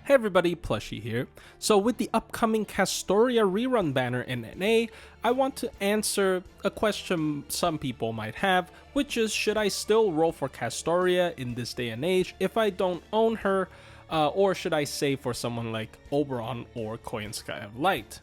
Hey everybody, Plushie here. So with the upcoming Castoria rerun banner in NA, I want to answer a question some people might have, which is, should I still roll for Castoria in this day and age if I don't own her, or should I save for someone like Oberon or Koyan Sky of Light?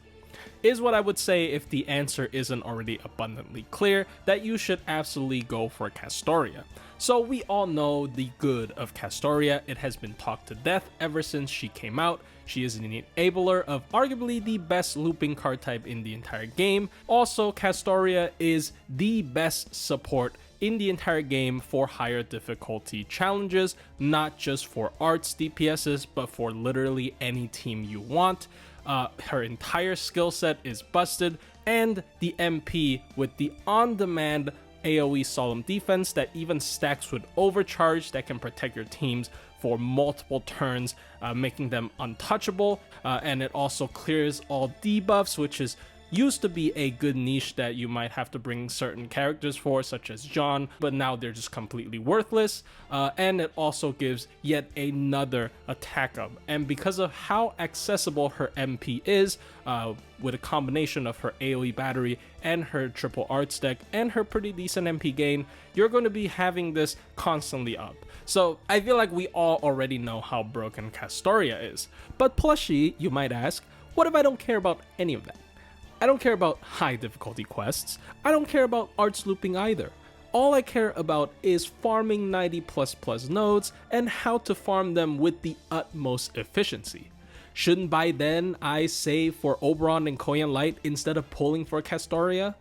Is what I would say if the answer isn't already abundantly clear, that you should absolutely go for Castoria. So we all know the good of Castoria. It has been talked to death ever since she came out. She is an enabler of arguably the best looping card type in the entire game. Also, Castoria is the best support in the entire game for higher difficulty challenges, not just for arts DPSs, but for literally any team you want. Her entire skill set is busted, and the MP with the on-demand AoE Solemn Defense that even stacks with Overcharge that can protect your teams for multiple turns, making them untouchable, and it also clears all debuffs, which is used to be a good niche that you might have to bring certain characters for, such as John, but now they're just completely worthless. And it also gives yet another attack up. And because of how accessible her MP is, with a combination of her AoE battery and her triple arts deck and her pretty decent MP gain, you're going to be having this constantly up. So I feel like we all already know how broken Castoria is. But Plushie, you might ask, what if I don't care about any of that? I don't care about high difficulty quests. I don't care about arts looping either. All I care about is farming 90++ nodes and how to farm them with the utmost efficiency. Shouldn't by then I save for Oberon and Koyan Light instead of pulling for Castoria?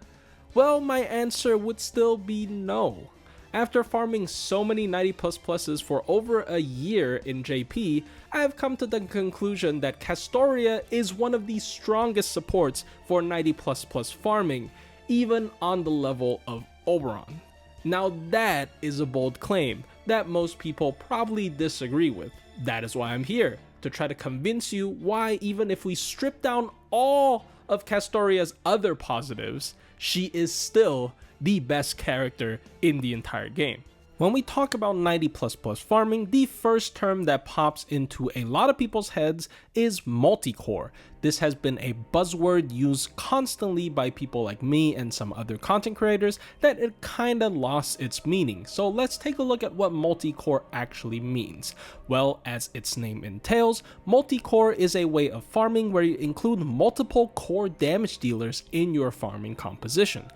Well, my answer would still be no. After farming so many 90++s for over a year in JP, I have come to the conclusion that Castoria is one of the strongest supports for 90++ farming, even on the level of Oberon. Now that is a bold claim that most people probably disagree with. That is why I'm here, to try to convince you why even if we strip down all of Castoria's other positives, she is still the best character in the entire game. When we talk about 90++ farming, the first term that pops into a lot of people's heads is multicore. This has been a buzzword used constantly by people like me and some other content creators that it kinda lost its meaning. So let's take a look at what multicore actually means. Well, as its name entails, multicore is a way of farming where you include multiple core damage dealers in your farming composition.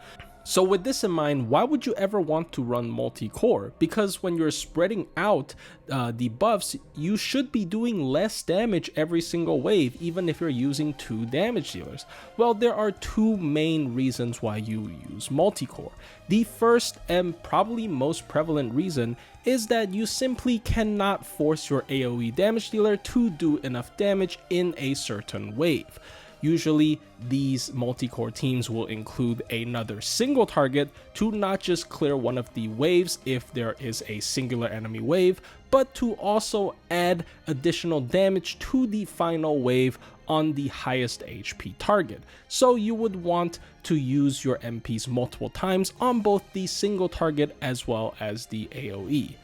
So with this in mind, why would you ever want to run multi-core? Because when you're spreading out the buffs, you should be doing less damage every single wave, even if you're using 2 damage dealers. Well, there are 2 main reasons why you use multi-core. The first and probably most prevalent reason is that you simply cannot force your AoE damage dealer to do enough damage in a certain wave. Usually, these multi-core teams will include another single target to not just clear one of the waves if there is a singular enemy wave, but to also add additional damage to the final wave on the highest HP target. So you would want to use your MPs multiple times on both the single target as well as the AoE.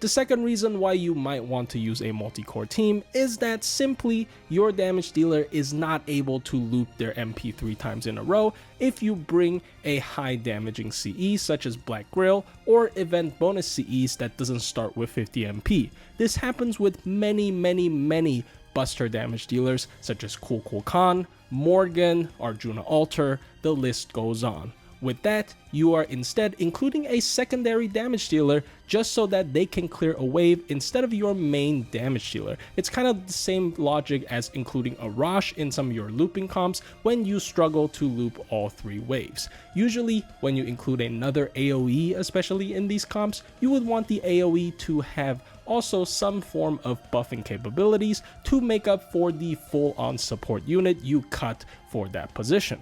The second reason why you might want to use a multi-core team is that simply your damage dealer is not able to loop their MP 3 times in a row if you bring a high damaging CE such as Black Grill or event bonus CEs that doesn't start with 50 MP. This happens with many buster damage dealers such as Cool Khan, Morgan, Arjuna Alter, the list goes on. With that, you are instead including a secondary damage dealer just so that they can clear a wave instead of your main damage dealer. It's kind of the same logic as including a Rosh in some of your looping comps when you struggle to loop all 3 waves. Usually, when you include another AoE, especially in these comps, you would want the AoE to have also some form of buffing capabilities to make up for the full-on support unit you cut for that position.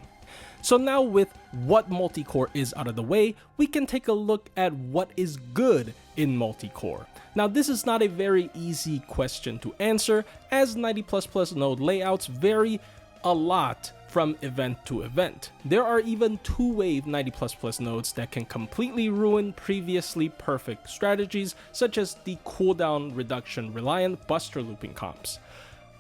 So now with what multicore is out of the way, we can take a look at what is good in multicore. Now this is not a very easy question to answer, as 90++ node layouts vary a lot from event to event. There are even 2-wave 90++ nodes that can completely ruin previously perfect strategies, such as the cooldown reduction reliant buster looping comps.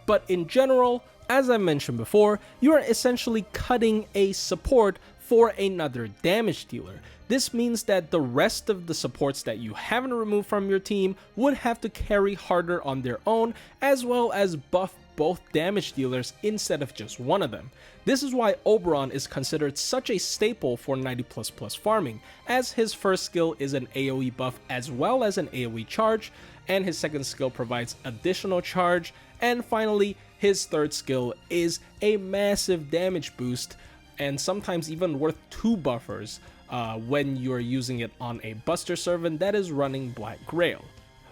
But in general, as I mentioned before, you are essentially cutting a support for another damage dealer. This means that the rest of the supports that you haven't removed from your team would have to carry harder on their own, as well as buff both damage dealers instead of just one of them. This is why Oberon is considered such a staple for 90++ farming, as his first skill is an AoE buff as well as an AoE charge, and his second skill provides additional charge, and finally his third skill is a massive damage boost, and sometimes even worth 2 buffers when you're using it on a buster servant that is running Black Grail.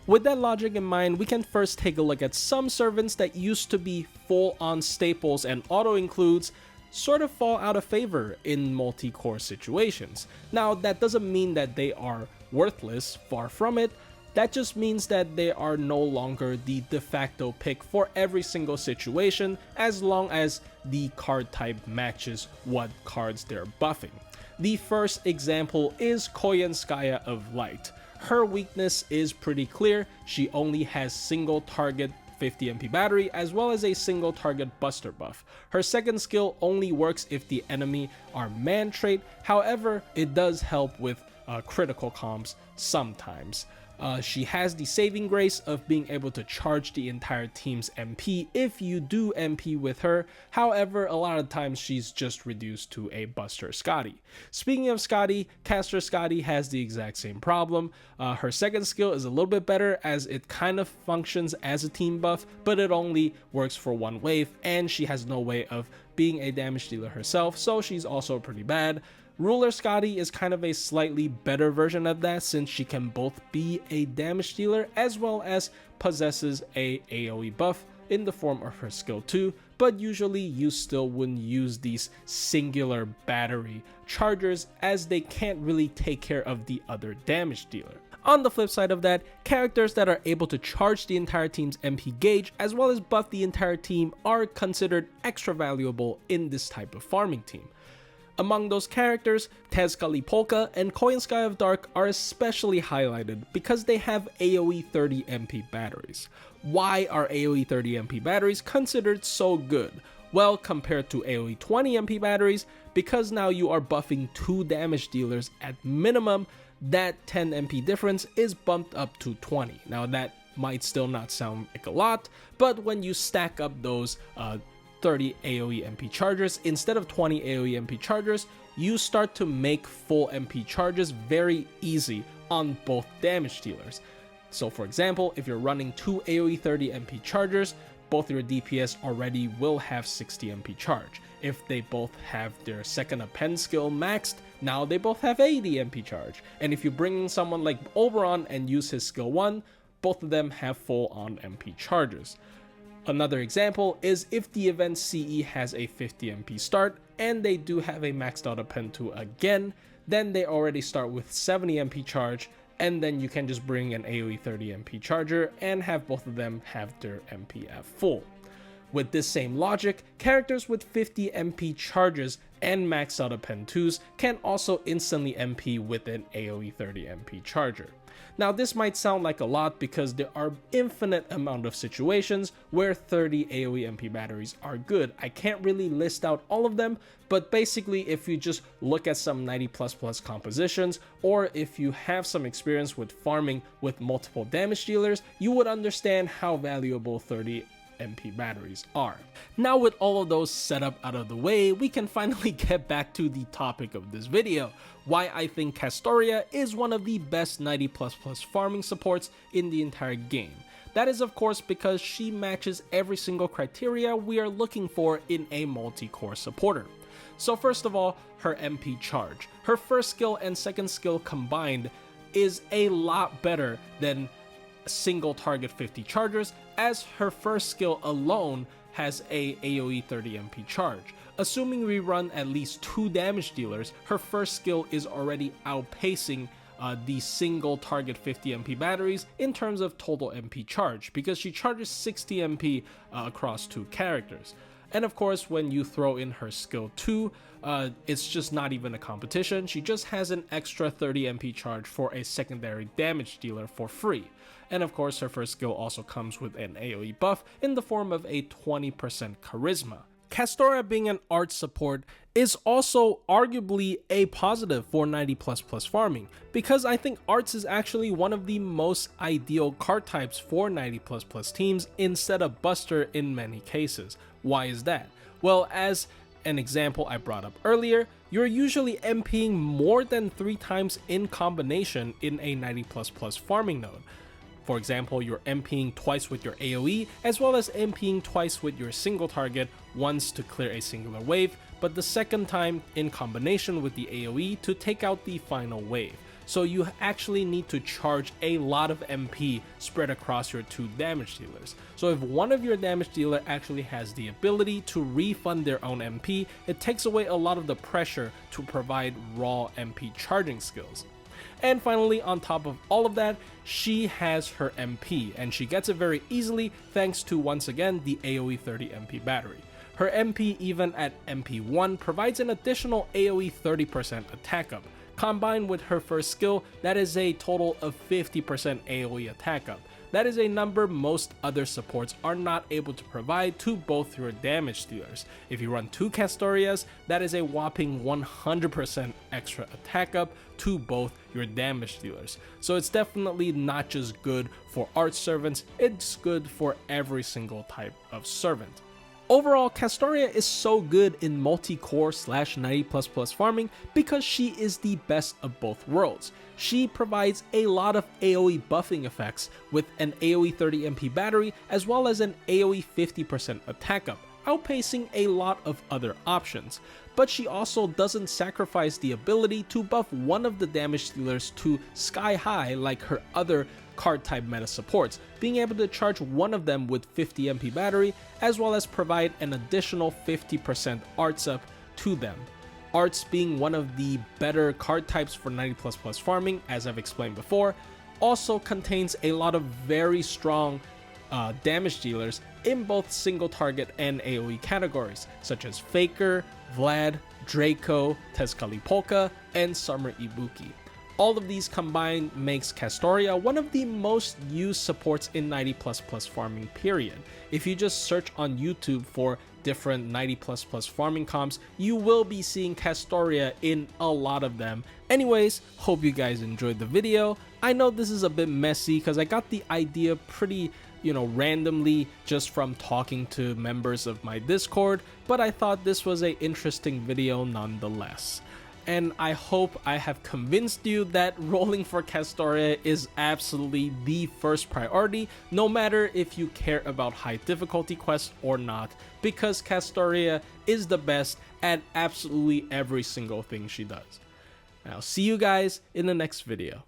With that logic in mind, we can first take a look at some servants that used to be full-on staples and auto-includes sort of fall out of favor in multi-core situations. Now, that doesn't mean that they are worthless, far from it. That just means that they are no longer the de facto pick for every single situation, as long as the card type matches what cards they're buffing. The first example is Koyanskaya of Light. Her weakness is pretty clear. She only has single target 50 MP battery as well as a single target buster buff. Her second skill only works if the enemy are man trait, however it does help with critical comps sometimes. She has the saving grace of being able to charge the entire team's MP if you do MP with her. However, a lot of times she's just reduced to a buster Scotty. Speaking of Scotty, Caster Scotty has the exact same problem. Her second skill is a little bit better as it kind of functions as a team buff, but it only works for 1 wave, and she has no way of being a damage dealer herself, so she's also pretty bad. Ruler Scotty is kind of a slightly better version of that, since she can both be a damage dealer as well as possesses a AoE buff in the form of her skill 2, but usually you still wouldn't use these singular battery chargers as they can't really take care of the other damage dealer. On the flip side of that, characters that are able to charge the entire team's MP gauge as well as buff the entire team are considered extra valuable in this type of farming team. Among those characters, Tezcali Polka and Koyanskaya of Dark are especially highlighted because they have AoE 30 MP batteries. Why are AoE 30 MP batteries considered so good? Well, compared to AoE 20 MP batteries, because now you are buffing 2 damage dealers at minimum, that 10 MP difference is bumped up to 20. Now that might still not sound like a lot, but when you stack up those 30 AoE MP chargers instead of 20 AoE MP chargers, you start to make full MP charges very easy on both damage dealers. So for example, if you're running 2 AoE 30 MP chargers, both your DPS already will have 60 MP charge. If they both have their second append skill maxed, now they both have 80 MP charge. And if you bring in someone like Oberon and use his skill 1, both of them have full on MP charges. Another example is if the event CE has a 50 MP start and they do have a maxed out append 2 again, then they already start with 70 MP charge, and then you can just bring an AoE 30 MP charger and have both of them have their MP at full. With this same logic, characters with 50 MP charges and maxed out append 2s can also instantly MP with an AoE 30 MP charger. Now this might sound like a lot because there are infinite amount of situations where 30 AoE MP batteries are good. I can't really list out all of them, but basically if you just look at some 90++ compositions, or if you have some experience with farming with multiple damage dealers, you would understand how valuable 30 MP batteries are. Now with all of those set up out of the way, we can finally get back to the topic of this video, why I think Castoria is one of the best 90++ farming supports in the entire game. That is of course because she matches every single criteria we are looking for in a multi-core supporter. So first of all, her MP charge. Her first skill and second skill combined is a lot better than single target 50 chargers, as her first skill alone has a AoE 30 MP charge. Assuming we run at least 2 damage dealers, her first skill is already outpacing the single target 50 MP batteries in terms of total MP charge, because she charges 60 MP across 2 characters. And of course, when you throw in her skill 2, it's just not even a competition. She just has an extra 30 MP charge for a secondary damage dealer for free. And of course, her first skill also comes with an AoE buff in the form of a 20% charisma. Castoria being an art support is also arguably a positive for 90++ farming, because I think arts is actually one of the most ideal card types for 90++ teams instead of buster in many cases. Why is that? Well, as an example I brought up earlier, you're usually MPing more than 3 times in combination in a 90++ farming node. For example, you're MPing twice with your AoE, as well as MPing twice with your single target, once to clear a singular wave, but the second time in combination with the AoE to take out the final wave. So you actually need to charge a lot of MP spread across your 2 damage dealers. So if one of your damage dealer actually has the ability to refund their own MP, it takes away a lot of the pressure to provide raw MP charging skills. And finally, on top of all of that, she has her MP, and she gets it very easily thanks to, once again, the AoE 30 MP battery. Her MP, even at MP 1, provides an additional AoE 30% attack up. Combined with her first skill, that is a total of 50% AoE attack up. That is a number most other supports are not able to provide to both your damage dealers. If you run 2 Castorias, that is a whopping 100% extra attack up to both your damage dealers. So it's definitely not just good for art servants, it's good for every single type of servant. Overall, Castoria is so good in multi-core / 90++ farming because she is the best of both worlds. She provides a lot of AoE buffing effects with an AoE 30 MP battery as well as an AoE 50% attack up, outpacing a lot of other options. But she also doesn't sacrifice the ability to buff one of the damage dealers to sky high like her other card type meta supports, being able to charge one of them with 50 MP battery as well as provide an additional 50% arts up to them. Arts being one of the better card types for 90++ farming, as I've explained before, also contains a lot of very strong damage dealers in both single target and AoE categories, such as Faker, Vlad, Draco, Tezcatlipoca, and Summer Ibuki. All of these combined makes Castoria one of the most used supports in 90++ farming period. If you just search on YouTube for different 90++ farming comps, you will be seeing Castoria in a lot of them. Anyways, hope you guys enjoyed the video. I know this is a bit messy because I got the idea pretty randomly just from talking to members of my Discord, but I thought this was an interesting video nonetheless. And I hope I have convinced you that rolling for Castoria is absolutely the first priority, no matter if you care about high difficulty quests or not, because Castoria is the best at absolutely every single thing she does. I'll see you guys in the next video.